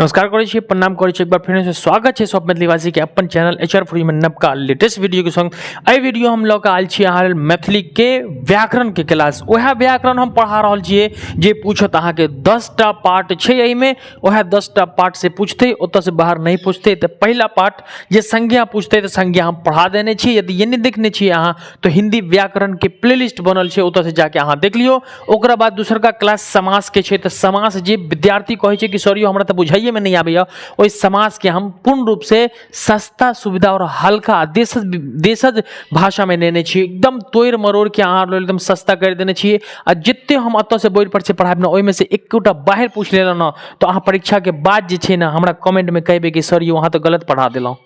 नमस्कार करै छी, प्रणाम करै छी, एक बार फिर से स्वागत है सब मैथिलीवासी के अपन चैनल एचआर फॉर ह्यूमन नवका लेटेस्ट वीडियो के संग। एहि वीडियो हम लऽ कऽ आयल छी अहाँ मैथिली के व्याकरण के क्लास। वह व्याकरण हम पढ़ा रहल छियै जे पूछत अहाँ के 10टा पार्ट छै, एहि में वह 10टा पार्ट से पूछते, ओतऽ से बाहर नहीं पूछते। तो पहला पार्ट जे संज्ञा पूछते तो संज्ञा हम पढ़ा देने छी। यदि ये नहीं देखने छी अहाँ तो हिंदी व्याकरण के प्लेलिस्ट बनल छै, ओतऽ से जाके अहाँ देख लियो। ओकरा बाद दूसर का क्लास समास के छै, तो समास जे विद्यार्थी कहै छै कि सर यो हमरा तो बुझाइए में नहीं आबैया, ओहि समास के हम पूर्ण रूप से सस्ता सुविधा और हल्का देशज भाषा में लेने छी। एकदम तोड़ मरोड़ के अहाँ एकदम सस्ता कर देने छी। आ जिते हम अत से बोर्ड पर से पढ़ाब ना, ओहि में से एकोटा बाहर पूछ लेलहुँ ना तो अहाँ परीक्षा के बाद जे छै ना हमरा कमेंट में कहबे कि सर यो वहाँ तो गलत पढ़ा देलहुँ।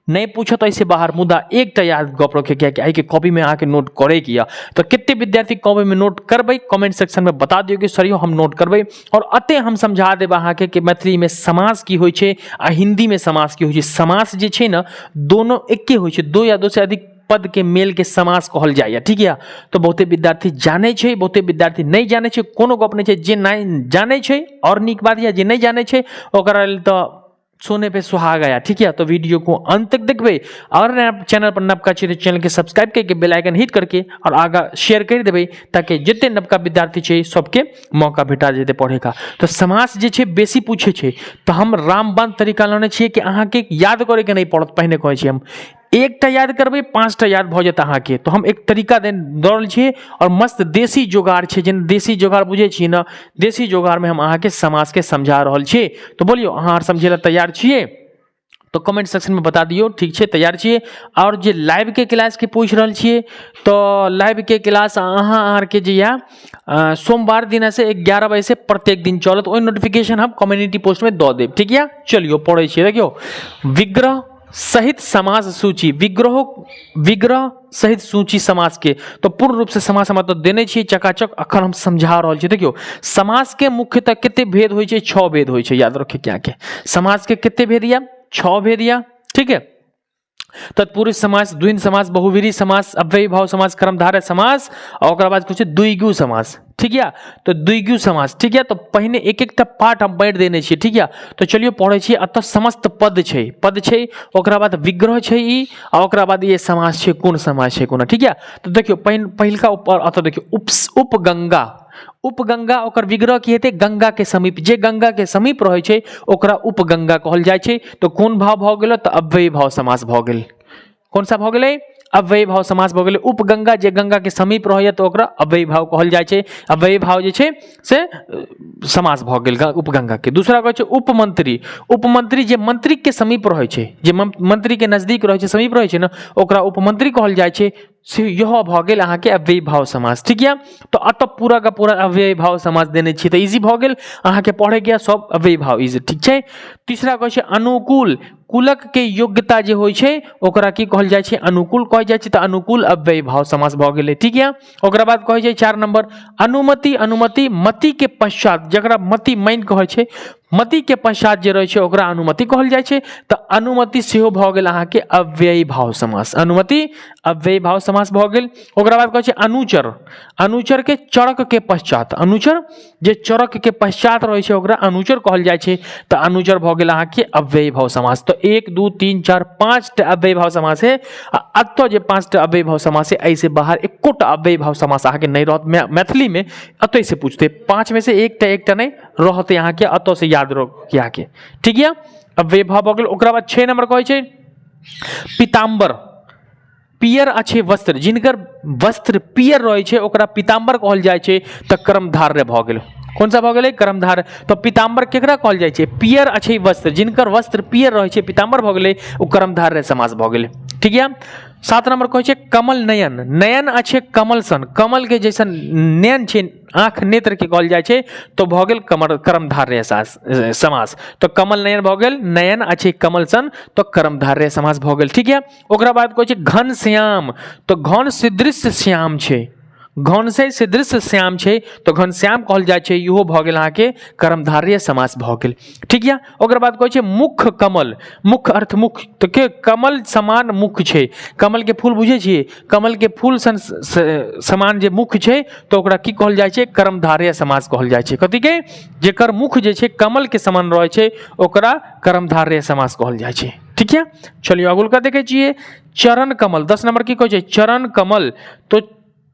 नहीं पूछत ऐसे बाहर, मुदा एक याद गप रखे क्या कि आई के कॉपी में आके नोट करे किया। तो कितने विद्यार्थी कॉपी में नोट करबे कमेंट सेक्शन में बता दियो कि सर हम नोट करबे। और अते हम समझा देब अहाँ के कि मैथिली में समास की होय छे आ हिंदी में समास की होय छे। समास जे छे ना दोनों एके होय छे, दो या दो से अधिक पद के मेल के समास कहल जाए। ठीक है, तो बहुते विद्यार्थी जाने छे, बहुते विद्यार्थी नहीं जाने छे। कोनो गप नहीं छे, जे नहीं जाने छे और निक बात या जे नहीं जाने छे ओकरा लेल तो सोने पे सुहा गया। ठीक है, तो वीडियो को अंत तक देखबे और चैनल पर नवका छे तो चैनल के सब्सक्राइब करके बेल आइकन हिट करके और आगा शेयर कर देबे, ताकि जितने नवका विद्यार्थी छे सबके मौका भेटा जेते पढ़े का। तो समास जे छे बेसी पूछे छे, तो हम रामबाण तरीका लाने छिए कि अहाँ के याद करे के नहीं पड़त। पहले कहे छी हम एकटा याद करबे 5टा याद भ जात अहाँ के। तो हम एक तरीका दे दौड़ल छिए और मस्त देसी जोगाड़ छे, जिन देसी जोगाड़ बुझे छी ना, देसी जोगाड़ में हम अहाँ के समास के समझा रहल छी। तो बोलियो अहाँ समझे ला तैयार छिए तो कमेंट सेक्शन में बता दियो। ठीक छे, तैयार छिए। और जे लाइव के क्लास के पूछ रहल छिए तो लाइव के क्लास अहाँ के जे या सोमवार दिन से 11 बजे से प्रत्येक दिन चलत। ओई नोटिफिकेशन हम कम्युनिटी पोस्ट में दो देब। ठीक है, चलियो पढ़े छिए। देखियो विग्रह सहित समास सूची, विग्रह सहित सूची समास के तो पूर्ण रूप से समास हम तो देने छी चकाचक। अखन हम समझा रहल छी। देखियो समास के मुख्यतः कितने भेद होय छे, 6 भेद होय छे। याद रखे क्या के समास के कितने भेद या 6 भेद या। ठीक है, तत्पुरुष समास, द्विंद समास, बहुव्रीहि समास, अव्ययी भाव समास, कर्मधारय समास और ओकरा बाद कुछ द्विगु समास। ठीक है, तो द्विगु समास। ठीक है, तो पहले एक एक पार्ट हम बांट देने छी। ठीक है, तो चलिए पढ़े छी। अतः समस्त पद छे, ओकरा बाद विग्रह छे ई और ओकरा बाद ये समास छे, कोन समास छे कोना। ठीक है, तो देखियो पहिलका ऊपर अतः देखियो उपगंगा, उपगंगा ओकर विग्रह की हेते गंगा के समीप, जे गंगा के समीप रहे छे ओकरा उपगंगा कहल जाय छे। तो कोन भाव भ गेल तो अव्ययी भाव समास भ गेल। कौन सा भ गेलै? अव्ययी भाव समास भ गेलै। उपगंगा जे गंगा के समीप रहैया तो ओकरा अव्ययी भाव कहल जाय छे। अव्ययी भाव जे छे से समास भ गेल उपगंगा के। दूसरा कहै छे उपमंत्री, उपमंत्री जे मंत्री के समीप रहै छे, जे मंत्री के नजदीक रहै छे, समीप रहै छे ना, ओकरा उपमंत्री कहल जाय छे। से यह भ गेल अहाँ के अव्ययी भाव समास। ठीक है, तो अत पूरा का पूरा अव्ययी भाव समास देने छी, तो इजी भ गेल अहाँ के पढ़े के सब अव्ययी भाव इजी। ठीक छे। तीसरा कहै छे अनुकूल, कुलक के योग्यता जे होय छे ओकरा की कहल जाय छे, अनुकूल कहल जाय छे। तो अनुकूल अव्ययी भाव समास भ गेलै। ठीक है, ओकरा बाद कहै छे 4 नंबर अनुमति, अनुमति मति के पश्चात, जकरा मति मान कहै छे, मति के पश्चात जे रहे छे ओकरा अनुमति कहल जाय छे। तो अनुमति सेहो भ गेल अहाँ के अव्ययी भाव समास, अनुमति अव्ययी भाव समास भ गेल। ओकरा बाद कहै छे अनुचर, अनुचर के चरक के पश्चात, अनुचर जे चरक के पश्चात रहे छे ओकरा अनुचर कहल जाय छे। तो अनुचर भ गेल अहाँ के अव्ययी भाव समास। तो 1 2 3 4 5 टा अव्ययी भाव समास है। अत जे 5 टा अव्ययी भाव समास है, ऐसे बाहर एकोटा अव्ययी भाव समास अहाँ के नहीं रहत मैथिली में। अत से पूछते 5 में से एकटा नहीं रहते अहाँ के, अत से याद रख के। ठीक है, अव्ययी भाव भ गेल। ओकरा बाद 6 नंबर कहै छे पीताम्बर, पियर अच्छे वस्त्र, जिनकर वस्त्र पियर रहे छे ओकरा पीताम्बर कहल जाय छे। तो कर्मधारय भ गेल। कौन सा भ गेलै? कर्मधारय। तो पीताम्बर केकरा कहल जाय छे? पियर अच्छे वस्त्र, जिनकर वस्त्र पियर रहे छे पीताम्बर भ गेलै, ओ कर्मधारय समास भ गेलै। ठीक है, 7 नंबर कहै छे कमल नयन, नयन अच्छे कमल सन, कमल के जैसन नयन छे, आंख नेत्र के कहल जाय छे। तो भ गेल कर्मधारय समास। तो कमल नयन भ गेल, नयन अच्छे कमल सन, तो कर्मधारय समास भ गेल। ठीक है, ओकरा बाद कहै छे घन श्याम, तो घन सदृश श्याम छे, घनश्याम से दृश्य श्याम छै तो घनश्याम कहल जाइ छै, इहो भऽ गेल अहाँके कर्मधारय समास भऽ गेल। ठीक यऽ। ओकर बाद कहै छै मुख कमल, मुख अर्थ मुख, तो के कमल समान मुख छै, कमल के फूल बुझे छियै, कमल के फूल समान जे मुख छै तो ओकरा की कहल जाइ छै, कर्मधारय समास कहल जाइ छै। कथी के, जेकर मुख जे छै कमल के समान रहै छै ओकरा कर्मधारय समास कहल जाइ छै। ठीक है। चलिए अगुलका देखे छियै चरण कमल, 10 नंबर की कहै छै चरण कमल, तो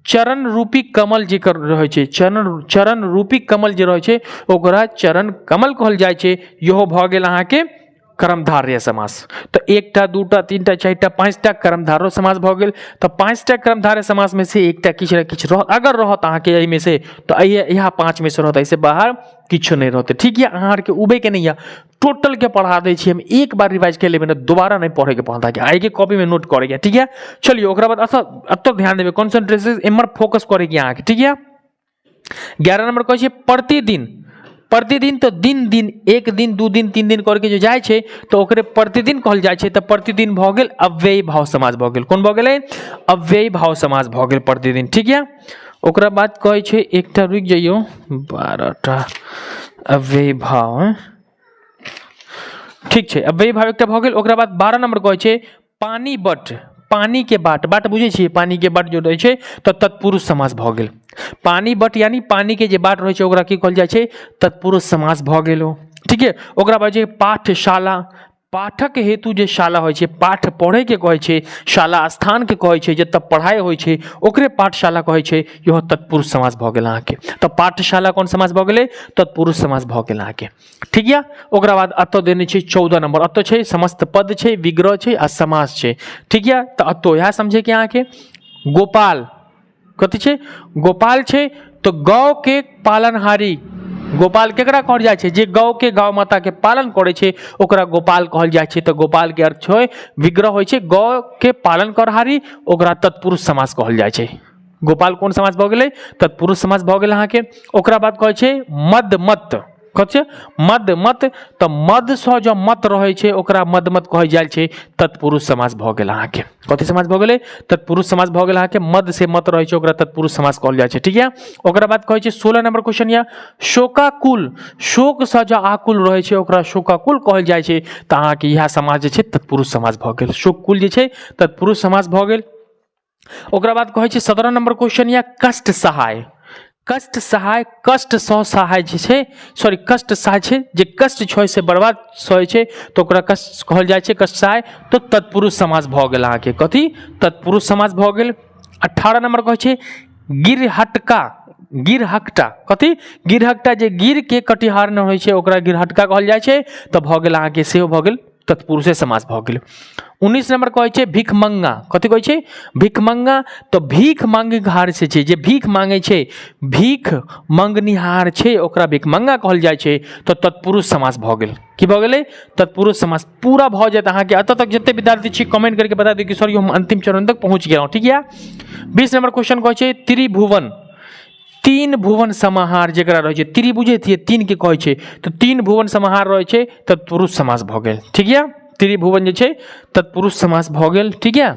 चरण रूपी कमल जे रहै छै, चरण रूपी कमल जे रहै छै ओकरा चरण कमल कहल जाइ छै, इहो भऽ गेल अहाँके कर्मधारय समास। तो एकटा दूटा तीनटा चारिटा पांचटा कर्मधारय समास भऽ गेल। तो पांचटा कर्मधारय समास में से एकटा किछ न किछ अगर रहत अहाँके एहि में से, तो यहाँ 5 में से रहत, ऐसे बाहर किछो नहीं रहते। ठीक है। अहाँ के उबे के नहीं है, टोटल के पढ़ा दै छी हम, एक बार रिवाइज कर लेबै ना, दोबारा नहीं पढ़े के पड़ता है, आगे कॉपी में नोट करेगा। ठीक है। चलिए ओकरा बाद अब तक ध्यान देवे, कॉन्सेंट्रेशन एमर फोकस करेगी अहाँ के। ठीक है। 11 नंबर कहै छै प्रतिदिन, प्रतिदिन तो दिन दिन, एक दिन दू दिन तीन दिन करके जो जाए छै तो ओकरे प्रतिदिन कहल जाए छै। तो प्रतिदिन भऽ गेल अव्ययी भाव समास भऽ गेल। कोन भऽ गेलै, अव्ययी भाव समास भऽ गेल प्रतिदिन। ठीक है। ओकरा बाद कहै छै एकटा रुक जाइयो, 12टा अव्ययी भाव, ठीक छै, अव्ययी भाव एकटा भऽ गेल। ओकरा बाद 12 नंबर कहै छै पानी बट, पानी के बाट, बाट बुझे छियै, पानी के बाट जो रहै छै तो तत्पुरुष समास भऽ गेल। पानी बट यानी पानी के जे बाट रहै छै ओकरा की कहल जाइ छै, तत्पुरुष समास भऽ गेल। ठीक है। ओकरा बाद जे पाठशाला, पाठक हेतु जे शाला होइ छै, पाठ पढ़े के कहै छै, शाला स्थान के कहै छै, जतऽ पढ़ाई होइ छै ओकरे पाठशाला कहै छै, यह तत्पुरुष समास भऽ गेल अहाँके। तो पाठशाला कोन समास भऽ गेलै, तत्पुरुष समास भऽ गेल अहाँके। ठीक है। ओकरा बाद अत देने छै 14 नंबर, अत छै समस्त पद छै, विग्रह छै आ समास छै। ठीक है। तो अत यहाँ समझे कि अहाँके गोपाल, कथी छै, गोपाल छै तो गौ के पालनहारी, गोपाल केकरा कहल जाइ छै, जे गौ के, गौ माता के पालन करे छै ओकरा गोपाल कहल जाइ छै। तो गोपाल के अर्थ छै विग्रह होइ छै, गौ के पालन करहारी, ओकरा तत्पुरुष समास कहल जाइ छै। गोपाल कोन समास भऽ गेलै, तत्पुरुष समास भऽ गेल अहाँके। ओकरा बाद कहै छै मद मत, कथी छै, मद मत, तो मद सँ जो मत रहै छै ओकरा मद मत कहल जाइ छै, तत्पुरुष समास भऽ गेल अहाँके। कथी समास भऽ गेलै, तत्पुरुष समास भऽ गेल अहाँके। मद से मत रहै छै ओकरा तत्पुरुष समास कहल जाइ छै। ठीक है। ओकरा बाद कहै छै 16 नंबर क्वेश्चन या शोकाकुल, शोक सँ जो आकुल रहै छै ओकरा शोकाकुल कहल जाइ छै। तो अहाँके यह समास जे छै तत्पुरुष समास भऽ गेल, शोककुल जे छै तत्पुरुष समास भऽ गेल। ओकरा बाद कहै छै 17 नंबर क्वेश्चन या कष्ट सहाय, कष्ट सहाय, कष्ट सँ सहाय जे छै, सॉरी कष्ट सहाय छै, जे कष्ट छै से बर्बाद सहै छै तो ओकरा कष्ट कहल जाइ छै, कष्ट सहाय। तो तत्पुरुष समास भऽ गेल अहाँके, कथी, तत्पुरुष समास भऽ गेल। 18 नंबर कहै छै गिरहटका, गिरहकटा, कथी, गिरहकटा, जे गिर के कटिहार न होइ छै ओकरा गिरहटका कहल जाइ छै। तो भऽ गेल अहाँके, सेहो भऽ गेल तत्पुरुषे समास भऽ गेल। 19 नंबर कहै छै भिखमंगा, कथी कहै छै, भिखमंगा, तो भीख मांगनिहार से छै, जे भीख मांगे छै, भीख मांगनिहार छै ओकरा भिखमंगा कहल जाइ छै। तो तत्पुरुष समास भऽ गेल, की भऽ गेलै, तत्पुरुष समास। पूरा भऽ जाएत अहाँके। एतऽ तक जते विद्यार्थी छी कमेंट करके बता दियौ कि सर हम अंतिम चरण तक पहुंच गया हूं। ठीक है। 20 नंबर क्वेश्चन कहै छै त्रिभुवन, तीन भुवन समाहार जेकरा रहै छै, त्रि बुझे थिए, तीन के कहै छै, तो तीन भुवन समाहार रहै छै, तत्पुरुष समास भऽ गेल। ठीक है। त्रिभुवन जे छै तत्पुरुष समास भऽ गेल। ठीक है।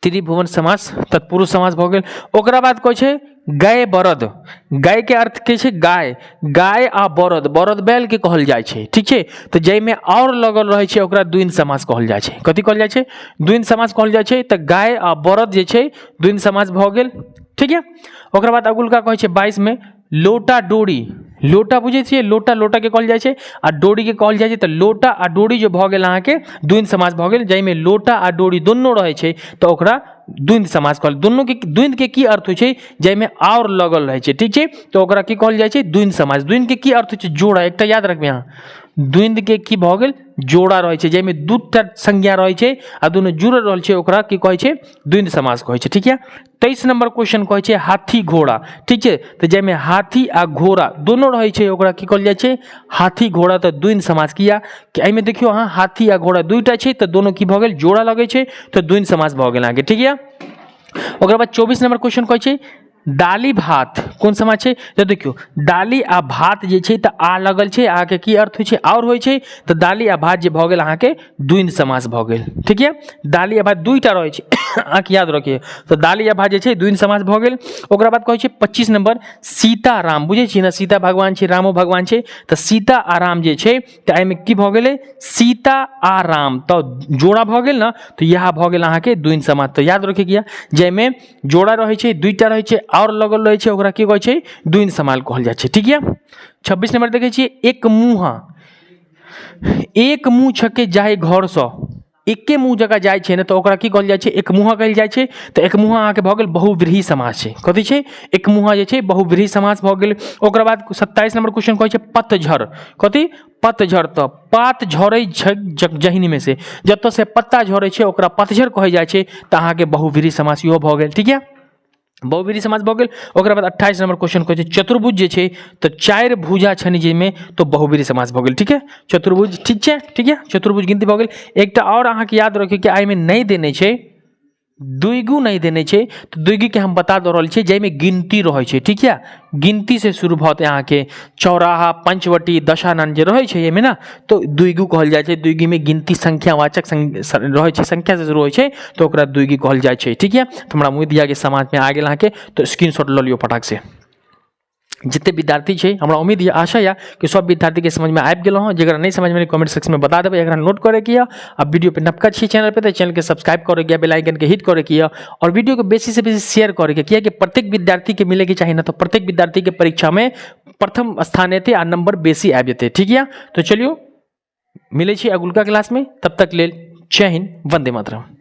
त्रिभुवन समास तत्पुरुष समास भऽ गेल। ओकरा बाद कहै छै गाय बरद, गाय के अर्थ के छै गाय, गाय आ बरद, बरद बैल के कहल जाइ छै। ठीक छै। तो जाहिमे और लगल रहै छै ओकरा द्विंद समास कहल जाइ छै। कथी कहल जाइ छै, द्विंद समास कहल जाइ छै। तो गाय आ बरद जे छै द्विंद समास भऽ गेल। ठीक है। ओकरा बाद अगुलका कहै छै 22 में लोटा डोरी, लोटा बुझे छियै, लोटा, लोटा के कहल जाइ छै आ डोरी के कहल जाइ छै। तो लोटा आ डोरी जो भऽ गेल अहाँके द्विंद समास भऽ गेल, जाहिमे लोटा आ डोरी दुनू रहै छै तो ओकरा द्विंद समास कहल। दुनू के द्विंद के की अर्थ होइ छै, जाहिमे और लगल रहै छै। ठीक छै। तो ओकरा की कहल जाइ छै, द्विंद समास। द्विंद के की अर्थ होइ छै, जोड़ा, एकटा याद रखबै अहाँ, द्विंद के की भऽ गेल, जोड़ा रहै छै, जाहिमे दूटा संज्ञा रहै छै आ दुनू जुड़ल रहल छै ओकरा की कहै छै, द्विंद समास कहै छै। ठीक है। 23 नंबर क्वेश्चन कहै छै हाथी घोड़ा। ठीक छै। तो जाहिमे हाथी आ घोड़ा दोनों रहै छै ओकरा की कहल जाइ छै, हाथी घोड़ा। तो द्विंद समास किया कि एहिमे देखियो अहाँ हाथी आ घोड़ा दुईटा छै तो दोनों की भऽ गेल, जोड़ा लगै छै तो द्विंद समास भऽ गेल अहाँके। ठीक है। ओकरा बाद 24 नंबर क्वेश्चन कहै छै डाली भात कोन समाज छै तो देखियो डाली आ भात जे छै तऽ आ लगल छै, अहाँके की अर्थ होइ छै और होइ छै तऽ डाली आ भात जे भऽ गेल अहाँके द्वंद्व समास भऽ गेल। ठीक है, डाली आ भात दुईटा रहै छै अहाँके याद रखिए, तो डाली आ भात जे छै द्वंद्व समास भऽ गेल। ओकरा बाद कहै छै 25 नंबर सीता राम, बुझै छियै ने सीता भगवान छै रामो भगवान छै, तऽ सीता आ राम जे छै तऽ एहिमे की भऽ गेलै सीता आ राम, तऽ जोड़ा भऽ गेल ना, तो यह भऽ गेल अहाँके द्वंद्व समास। तो याद रखे गया जाहिमे जोड़ा रहै छै दुईटा रहै छै और लगल रहै छै ओकरा की कहै छै द्वंद्व समास कहल जाइ छै। ठीक है, 26 नंबर देखै छियै एक मुँह छके जाय घर सँ, एके मुँह जगह जाइ छै ने तऽ ओकरा की कहल जाइ छै एक मुँह कहल जाइ छै। तऽ एक मुँह अहाँके भऽ गेल बहुव्रीहि समास छै, कथी छै एक मुँह जे छै बहुव्रीहि समास भऽ गेल। ओकरा बाद 27 नंबर क्वेश्चन कहै छै पतझड़, कथी पतझड़, तऽ पात झरै छै जहिन में से, जतऽ से पत्ता झरै छै ओकरा पतझड़ कहल जाइ छै, तऽ अहाँके बहुव्रीहि समास इहो भऽ गेल। ठीक है, बहुव्रीहि समास भऽ गेल। ओकरा बाद 28 नंबर क्वेश्चन कहै छै चतुर्भुज जे छै तऽ चारि भुजा छनि जाहिमे, तो बहुव्रीहि समास भऽ गेल। ठीक है, चतुर्भुज ठीक छै, ठीक है चतुर्भुज गिनती भऽ गेल। एकटा और अहाँके याद रखिए कि एहिमे नहीं देने छै द्विगु नहीं देने छै, तो द्विगु के हम बता दऽ रहल छियै जाहिमे गिनती रहै छै। ठीक है, गिनती से शुरू भऽ अहाँके चौराहा पंचवटी दशानन जे रहै छै एहिमे ना, तो द्विगु कहल जाइ छै। द्विगु में गिनती संख्यावाचक रहै छै, संख्या से शुरू होइ छै तो ओकरा द्विगु कहल जाइ छै। ठीक है, तो हमरा उम्मीद यऽ कि समाज में आ गेल अहाँके, तो स्क्रीनशॉट लऽ लियो फटाक से। जितने विद्यार्थी छै हमरा उम्मीद या आशा या कि सब विद्यार्थी के समझ में आबि गेल हो, जगह नहीं समझ में कमेंट सेक्शन में बता देबै, एकरा नोट करे किया। अब वीडियो पे नवका छी चैनल पे तो चैनल के सब्सक्राइब करे किया, बेल आइकन के हिट करे किया और वीडियो को बेसी से बेसी शेयर करे किया कि प्रत्येक विद्यार्थी के मिले के चाहिए ना, तो प्रत्येक विद्यार्थी के परीक्षा में प्रथम स्थान एते आ नंबर बेसी आबि जेतै। ठीक है, तो चलियो मिले छी अगुलका क्लास में, तब तक लेल जय हिंद, वंदे मातरम।